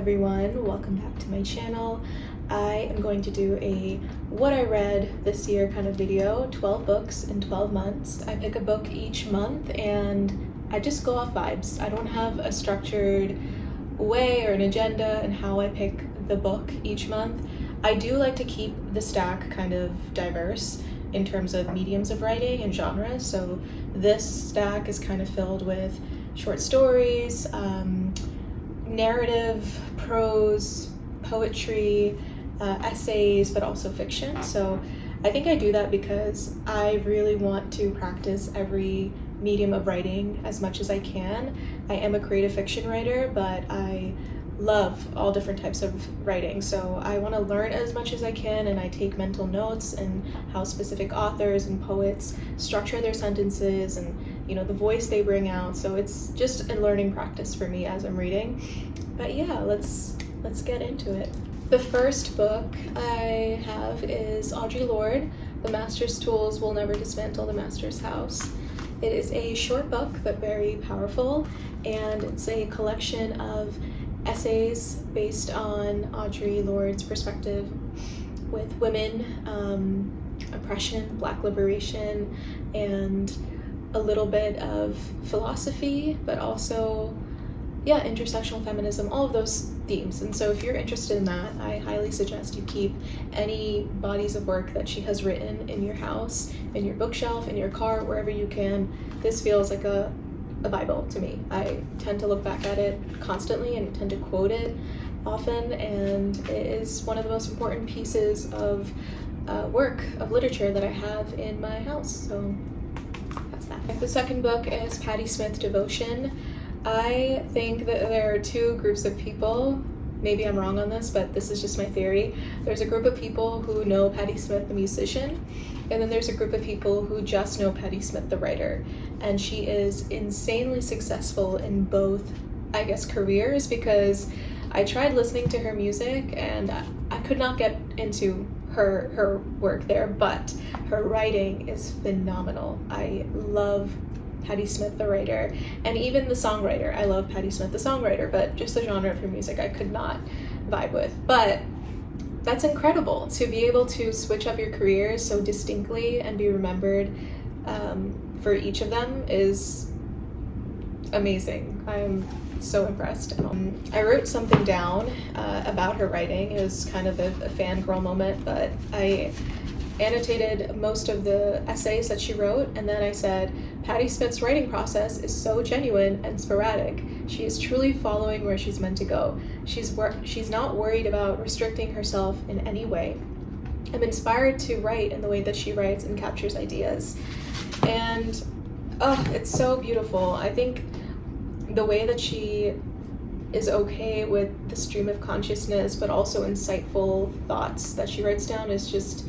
everyone, welcome back to my channel. I am going to do a what I read this year kind of video, 12 books in 12 months. I pick a book each month and I just go off vibes. I don't have a structured way or an agenda in how I pick the book each month. I do like to keep the stack kind of diverse in terms of mediums of writing and genres. So this stack is kind of filled with short stories, narrative, prose, poetry, essays, but also fiction. So I think I do that because I really want to practice every medium of writing as much as I can. I am a creative fiction writer, but I love all different types of writing. So I want to learn as much as I can, and I take mental notes and how specific authors and poets structure their sentences and the voice they bring out. So it's just a learning practice for me as I'm reading. But yeah, let's get into it. The first book I have is Audre Lorde, The Master's Tools Will Never Dismantle the Master's House. It is a short book, but very powerful, and it's a collection of essays based on Audre Lorde's perspective with women, oppression, Black liberation, and a little bit of philosophy, but also intersectional feminism, all of those themes. And so if you're interested in that, I highly suggest you keep any bodies of work that she has written in your house, in your bookshelf, in your car, wherever you can. This feels like a Bible to me. I tend to look back at it constantly and tend to quote it often, and it is one of the most important pieces of work, of literature that I have in my house. So that's that. The second book is Patti Smith, Devotion. I think that there are two groups of people. Maybe I'm wrong on this, but this is just my theory. There's a group of people who know Patti Smith, the musician, and then there's a group of people who just know Patti Smith, the writer. And she is insanely successful in both, I guess, careers, because I tried listening to her music and I could not get into her work there, but her writing is phenomenal. I love Patti Smith, the writer, and even the songwriter. I love Patti Smith, the songwriter, but just the genre of her music I could not vibe with. But that's incredible, to be able to switch up your careers so distinctly and be remembered for each of them is amazing. I'm so impressed. I wrote something down about her writing. It was kind of a fangirl moment, but I annotated most of the essays that she wrote, and then I said, Patti Smith's writing process is so genuine and sporadic. She is truly following where she's meant to go. She's not worried about restricting herself in any way. I'm inspired to write in the way that she writes and captures ideas. And it's so beautiful. I think the way that she is okay with the stream of consciousness, but also insightful thoughts that she writes down it's just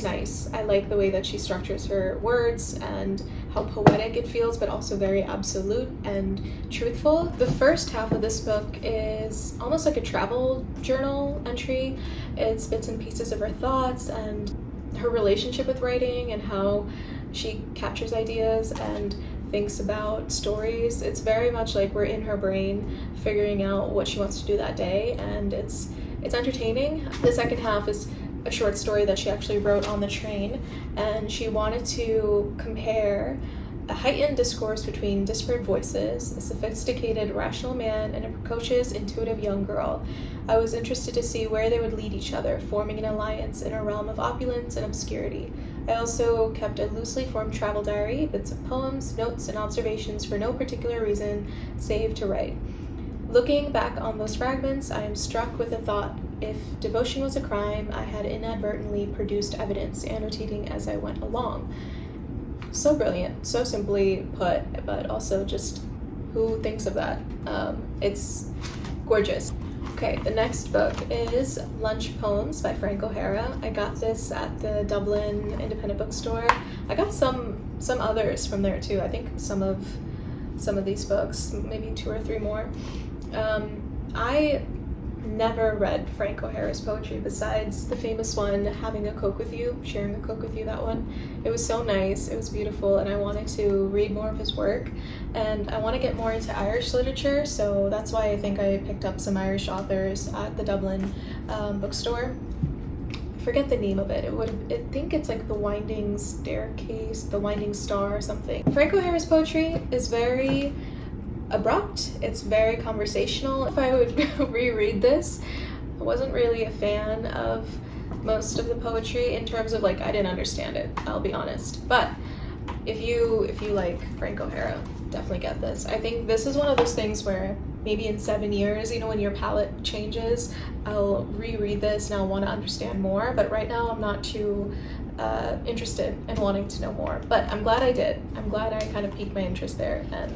nice. I like the way that she structures her words and how poetic it feels, but also very absolute and truthful. The first half of this book is almost like a travel journal entry. It's bits and pieces of her thoughts and her relationship with writing and how she captures ideas and thinks about stories. It's very much like we're in her brain figuring out what she wants to do that day, and it's entertaining. The second half is a short story that she actually wrote on the train, and she wanted to compare a heightened discourse between disparate voices, a sophisticated, rational man, and a precocious, intuitive young girl. I was interested to see where they would lead each other, forming an alliance in a realm of opulence and obscurity. I also kept a loosely formed travel diary, bits of poems, notes, and observations for no particular reason, save to write. Looking back on those fragments, I am struck with the thought, if devotion was a crime, I had inadvertently produced evidence, annotating as I went along. So brilliant, so simply put, but also just who thinks of that? It's gorgeous. Okay, the next book is Lunch Poems by Frank O'Hara. I got this at the Dublin Independent Bookstore. I got some others from there too. I think some of these books, maybe 2 or 3 more. I never read Frank O'Hara's poetry besides the famous one, Having a Coke with You, Sharing a Coke with You, that one. It was so nice, it was beautiful, and I wanted to read more of his work. And I want to get more into Irish literature, so that's why I think I picked up some Irish authors at the Dublin bookstore. I forget the name of it. I think it's like The Winding Staircase, The Winding Star or something. Frank O'Hara's poetry is very abrupt, it's very conversational. If I would reread this, I wasn't really a fan of most of the poetry in terms of like, I didn't understand it, I'll be honest. But if you like Frank O'Hara, definitely get this. I think this is one of those things where maybe in 7 years, you know, when your palette changes, I'll reread this and I'll want to understand more. But right now I'm not too interested in wanting to know more. But I'm glad I did. I'm glad I kind of piqued my interest there and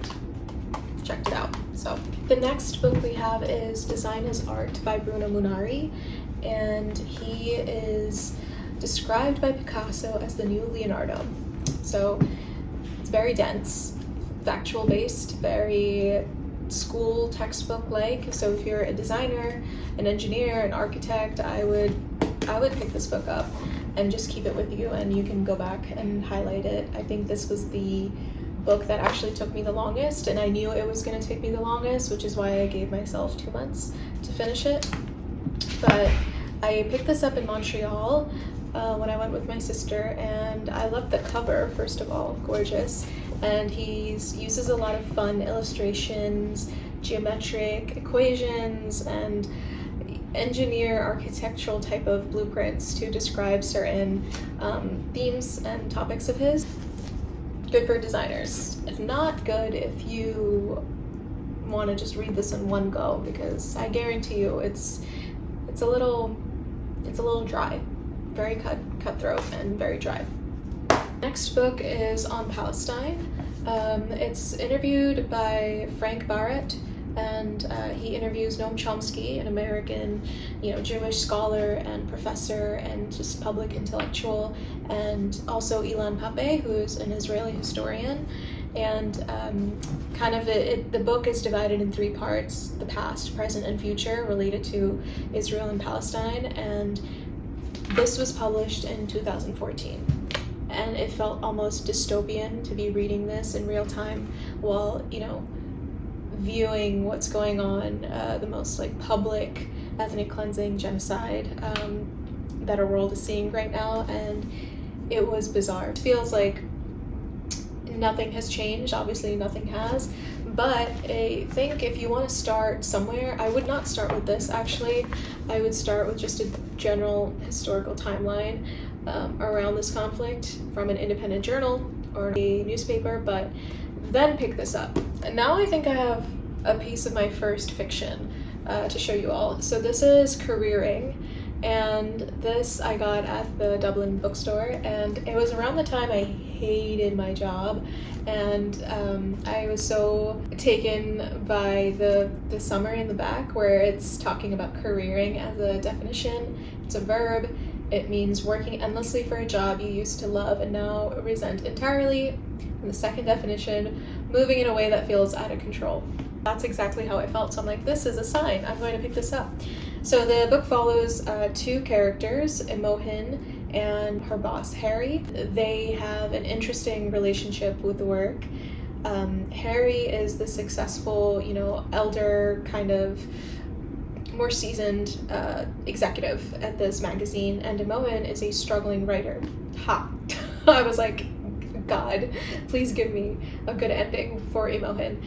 checked it out. So the next book we have is Design is Art by Bruno Munari, and he is described by Picasso as the new Leonardo. So it's very dense, factual based, very school textbook like. So if you're a designer, an engineer, an architect, I would pick this book up and just keep it with you, and you can go back and highlight it. I think this was the book that actually took me the longest, and I knew it was going to take me the longest, which is why I gave myself 2 months to finish it. But I picked this up in Montreal when I went with my sister, and I loved the cover, first of all, gorgeous, and he uses a lot of fun illustrations, geometric equations, and engineer architectural type of blueprints to describe certain themes and topics of his. Good for designers. Not good if you want to just read this in one go, because I guarantee you it's a little dry, very cutthroat and very dry. Next book is on Palestine. It's interviewed by Frank Barrett, and he interviews Noam Chomsky, an American, Jewish scholar and professor and just public intellectual, and also Ilan Pappé, who is an Israeli historian. And the book is divided in 3 parts: the past, present, and future related to Israel and Palestine. And this was published in 2014. And it felt almost dystopian to be reading this in real time while, viewing what's going on, the most public ethnic cleansing genocide that our world is seeing right now. And it was bizarre. It feels like nothing has changed. Obviously nothing has, but I think if you want to start somewhere, I would not start with this actually. I would start with just a general historical timeline around this conflict from an independent journal or a newspaper, but then pick this up. And now I think I have a piece of my first fiction to show you all. So this is Careering, and this I got at the Dublin bookstore, and it was around the time I hated my job, and I was so taken by the summary in the back where it's talking about careering as a definition. It's a verb. It means working endlessly for a job you used to love and now resent entirely. And the second definition, moving in a way that feels out of control. That's exactly how I felt. So I'm like, this is a sign. I'm going to pick this up. So the book follows 2 characters, Imogen and her boss, Harry. They have an interesting relationship with the work. Harry is the successful, elder, kind of more seasoned executive at this magazine, and Imogen is a struggling writer. Ha! I was like, God, please give me a good ending for Imogen.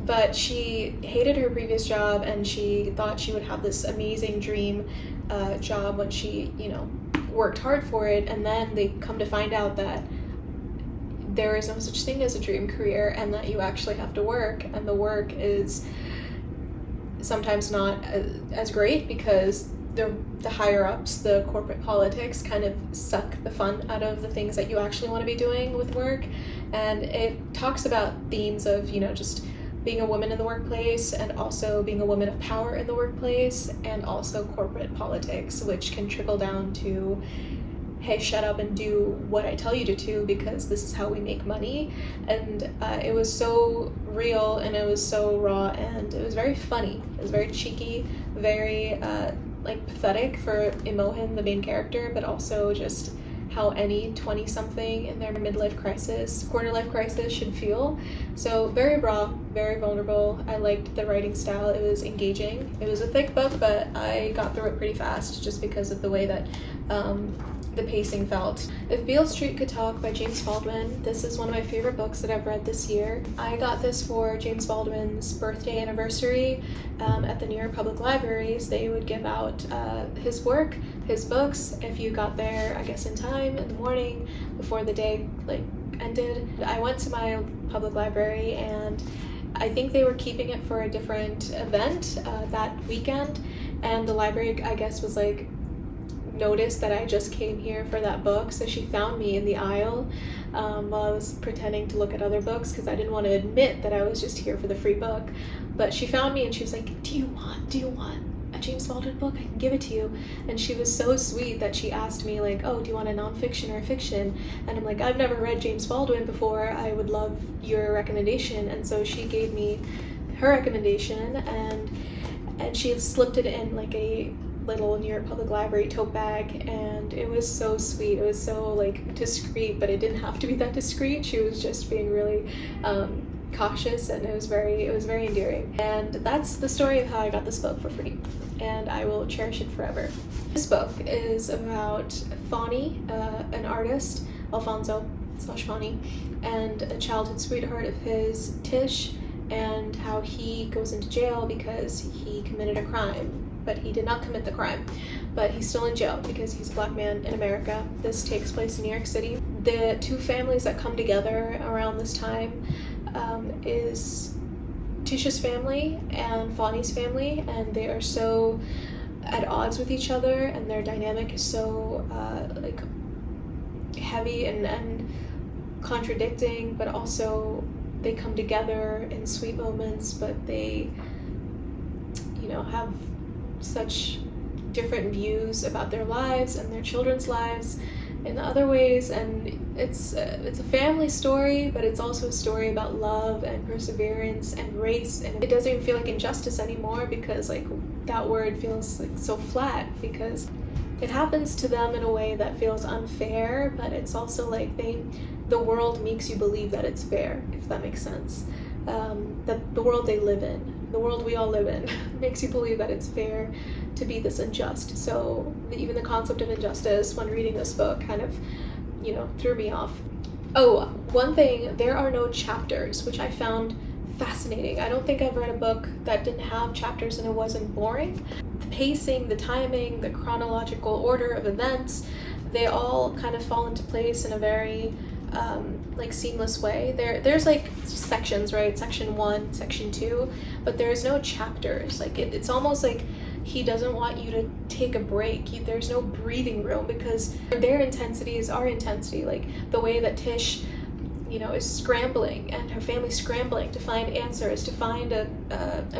But she hated her previous job, and she thought she would have this amazing dream job when she, worked hard for it, and then they come to find out that there is no such thing as a dream career, and that you actually have to work, and the work is sometimes not as great because the higher ups, the corporate politics, kind of suck the fun out of the things that you actually want to be doing with work. And it talks about themes of, just being a woman in the workplace, and also being a woman of power in the workplace, and also corporate politics, which can trickle down to hey, shut up and do what I tell you to do because this is how we make money. And it was so real, and it was so raw, and it was very funny. It was very cheeky, very like pathetic for Imogen, the main character, but also just how any 20-something in their midlife crisis, quarter-life crisis should feel. So very raw, very vulnerable. I liked the writing style. It was engaging. It was a thick book, but I got through it pretty fast just because of the way that the pacing felt. If Beale Street Could Talk by James Baldwin. This is one of my favorite books that I've read this year. I got this for James Baldwin's birthday anniversary at the New York Public Libraries. They would give out his work, his books, if you got there, I guess in time, in the morning, before the day like ended. I went to my public library, and I think they were keeping it for a different event that weekend, and the library, I guess, was like, noticed that I just came here for that book, so she found me in the aisle while I was pretending to look at other books because I didn't want to admit that I was just here for the free book. But she found me and she was like, do you want a James Baldwin book? I can give it to you. And she was so sweet that she asked me like, oh, do you want a nonfiction or a fiction? And I'm like, I've never read James Baldwin before, I would love your recommendation. And so she gave me her recommendation, and she slipped it in like a little New York Public Library tote bag, and it was so sweet. It was so like discreet, but it didn't have to be that discreet. She was just being really cautious, and it was very endearing. And that's the story of how I got this book for free, and I will cherish it forever. This book is about Fani, an artist, Alfonso/Fani, and a childhood sweetheart of his, Tish, and how he goes into jail because he committed a crime. But he did not commit the crime, but he's still in jail because he's a black man in America. This takes place in New York City. The two families that come together around this time is Tish's family and Fani's family, and they are so at odds with each other, and their dynamic is so like heavy and contradicting, but also they come together in sweet moments, but they, you know, have such different views about their lives and their children's lives in other ways. And it's a family story, but it's also a story about love and perseverance and race, and it doesn't even feel like injustice anymore, because like that word feels like so flat, because it happens to them in a way that feels unfair, but it's also like the world makes you believe that it's fair, if that makes sense. That the world they live in, the world we all live in, makes you believe that it's fair to be this unjust. So even the concept of injustice when reading this book kind of, you know, threw me off. Oh, one thing, there are no chapters, which I found fascinating. I don't think I've read a book that didn't have chapters and it wasn't boring. The pacing, the timing, the chronological order of events, they all kind of fall into place in a very like seamless way. There's like sections, right? Section 1, section 2, but there's no chapters. Like it's almost like he doesn't want you to take a break. There's no breathing room, because their intensity is our intensity. Like the way that Tish, you know, is scrambling and her family's scrambling to find answers, to find a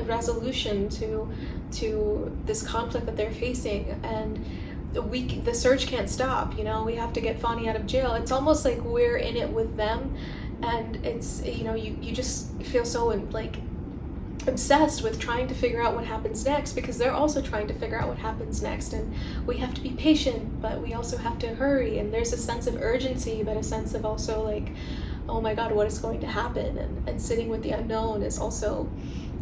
resolution to this conflict that they're facing, and the search can't stop. You know, we have to get Fani out of jail. It's almost like we're in it with them, and it's, you know, you just feel so like obsessed with trying to figure out what happens next, because they're also trying to figure out what happens next, and we have to be patient, but we also have to hurry, and there's a sense of urgency, but a sense of also like, oh my god, what is going to happen, and sitting with the unknown is also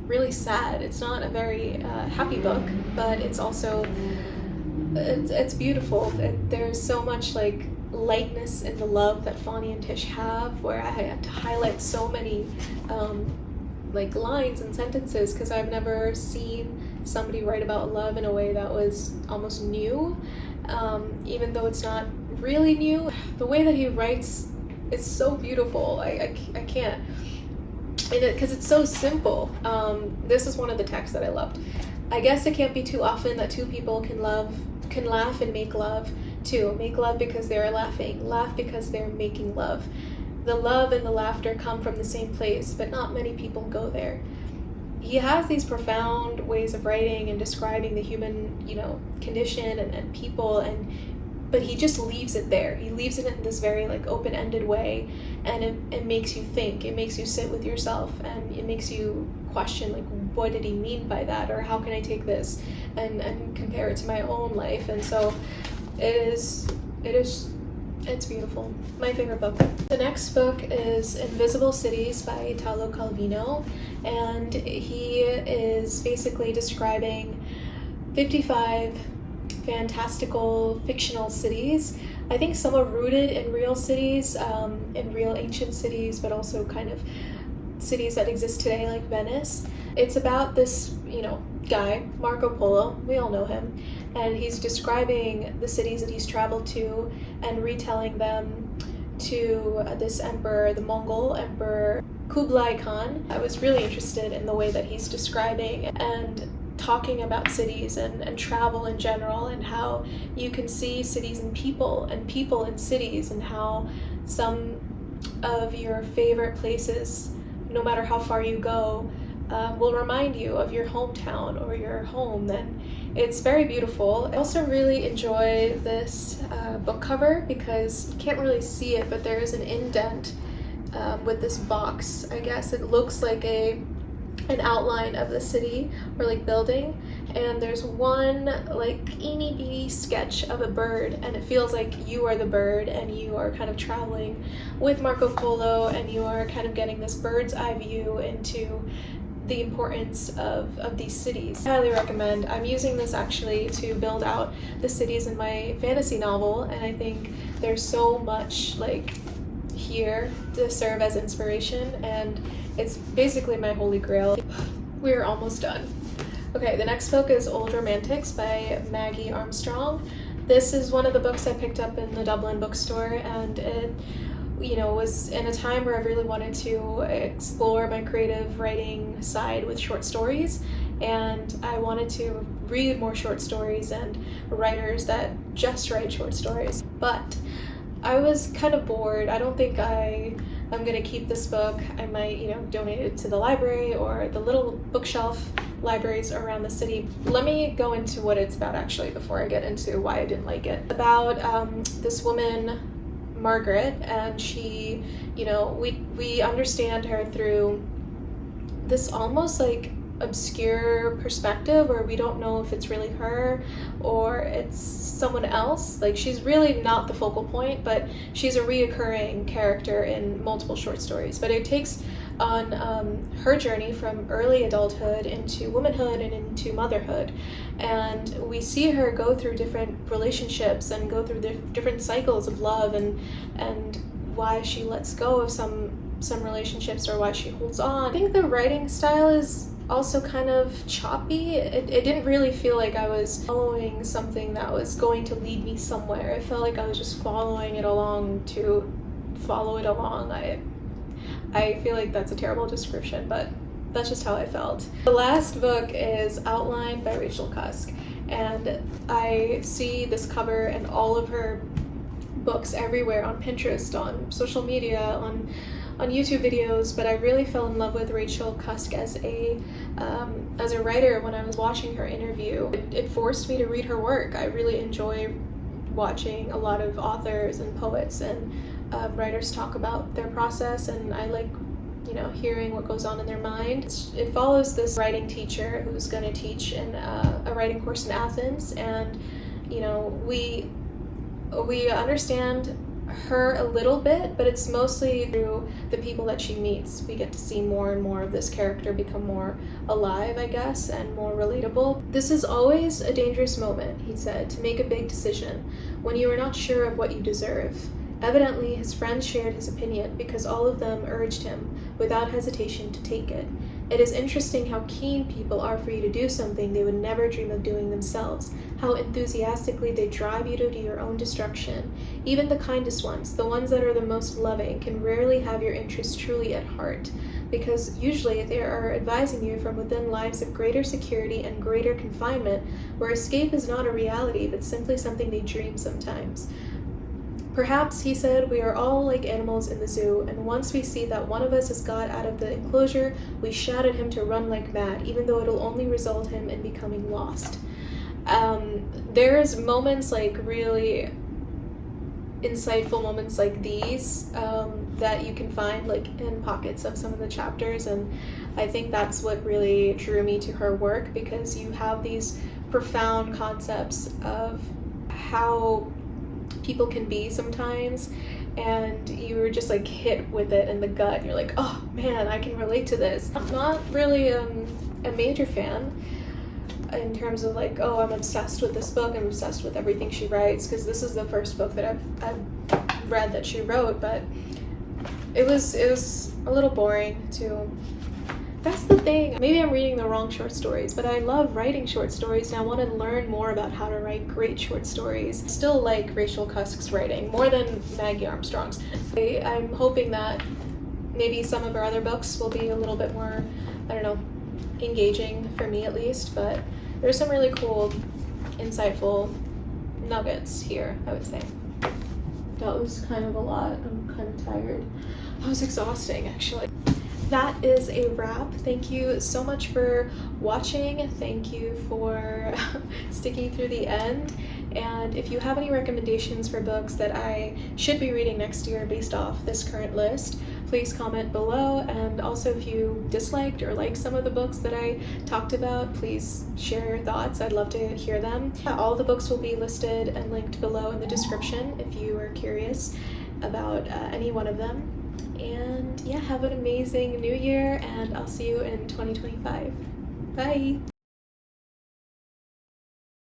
really sad. It's not a very happy book, but it's also it's beautiful. There's so much like lightness in the love that Fani and Tish have, where I had to highlight so many like lines and sentences, because I've never seen somebody write about love in a way that was almost new, even though it's not really new. The way that he writes is so beautiful. I can't, because it's so simple. This is one of the texts that I loved. I guess it can't be too often that two people can laugh and make love too. Make love because they're laughing, laugh because they're making love. The love and the laughter come from the same place, but not many people go there. He has these profound ways of writing and describing the human, you know, condition and people, and but he just leaves it there. He leaves it in this very like open-ended way, and it makes you think. It makes you sit with yourself, and it makes you question like, what did he mean by that, or how can I take this and compare it to my own life? And so it's beautiful. My favorite book. The next book is Invisible Cities by Italo Calvino, and he is basically describing 55 fantastical fictional cities. I think some are rooted in real cities, in real ancient cities, but also kind of cities that exist today, like Venice. It's about this, guy, Marco Polo. We all know him. And he's describing the cities that he's traveled to and retelling them to this emperor, the Mongol Emperor Kublai Khan. I was really interested in the way that he's describing and talking about cities and travel in general, and how you can see cities and people in cities, and how some of your favorite places, no matter how far you go, will remind you of your hometown or your home. And it's very beautiful. I also really enjoy this book cover because you can't really see it, but there is an indent with this box. I guess it looks like an outline of the city or like building, and there's one like eeny beeny sketch of a bird, and it feels like you are the bird and you are kind of traveling with Marco Polo, and you are kind of getting this bird's eye view into the importance of these cities. I highly recommend. I'm using this actually to build out the cities in my fantasy novel, and I think there's so much like here to serve as inspiration, and it's basically my holy grail. We're almost done. Okay, the next book is Old Romantics by Maggie Armstrong. This is one of the books I picked up in the Dublin bookstore, and it was in a time where I really wanted to explore my creative writing side with short stories, and I wanted to read more short stories and writers that just write short stories. But I was kind of bored. I don't think I'm gonna keep this book. I might, donate it to the library or the little bookshelf libraries around the city. Let me go into what it's about actually before I get into why I didn't like it. About this woman, Margaret, and she, we understand her through this almost like obscure perspective where we don't know if it's really her or it's someone else. Like, she's really not the focal point, but she's a reoccurring character in multiple short stories. But it takes on her journey from early adulthood into womanhood and into motherhood, and we see her go through different relationships and go through different cycles of love, and why she lets go of some relationships or why she holds on. I think the writing style is also kind of choppy. It didn't really feel like I was following something that was going to lead me somewhere. It felt like I was just following it along to follow it along. I feel like that's a terrible description, but that's just how I felt. The last book is Outline by Rachel Cusk, and I see this cover and all of her books everywhere on Pinterest, on social media, on YouTube videos, but I really fell in love with Rachel Cusk as a writer when I was watching her interview. It forced me to read her work. I really enjoy watching a lot of authors and poets and writers talk about their process, and I like hearing what goes on in their mind. It follows this writing teacher who's going to teach in a writing course in Athens, and we understand her a little bit, but it's mostly through the people that she meets. We get to see more and more of this character become more alive, I guess, and more relatable. This is always a dangerous moment, he said, to make a big decision when you are not sure of what you deserve. Evidently, his friends shared his opinion because all of them urged him, without hesitation, to take it. It is interesting how keen people are for you to do something they would never dream of doing themselves, how enthusiastically they drive you to your own destruction. Even the kindest ones, the ones that are the most loving, can rarely have your interests truly at heart, because usually they are advising you from within lives of greater security and greater confinement, where escape is not a reality, but simply something they dream sometimes. Perhaps, he said, we are all like animals in the zoo, and once we see that one of us has got out of the enclosure, we shout at him to run like mad, even though it'll only result him in becoming lost. There's moments like really insightful moments like these that you can find like in pockets of some of the chapters, and I think that's what really drew me to her work, because you have these profound concepts of how people can be sometimes, and you were just like hit with it in the gut, and you're like, oh man, I can relate to this. I'm not really a major fan in terms of like, oh, I'm obsessed with this book, I'm obsessed with everything she writes, because this is the first book that I've read that she wrote, but it was a little boring too. That's the thing. Maybe I'm reading the wrong short stories, but I love writing short stories, and I want to learn more about how to write great short stories. I still like Rachel Cusk's writing more than Maggie Armstrong's. I'm hoping that maybe some of her other books will be a little bit more, I don't know, engaging for me at least, but there's some really cool, insightful nuggets here, I would say. That was kind of a lot. I'm kind of tired. That was exhausting, actually. That is a wrap. Thank you so much for watching. Thank you for sticking through the end. And if you have any recommendations for books that I should be reading next year based off this current list, please comment below. And also, if you disliked or liked some of the books that I talked about, please share your thoughts. I'd love to hear them. All the books will be listed and linked below in the description if you are curious about any one of them. And yeah, have an amazing new year, and I'll see you in 2025. Bye!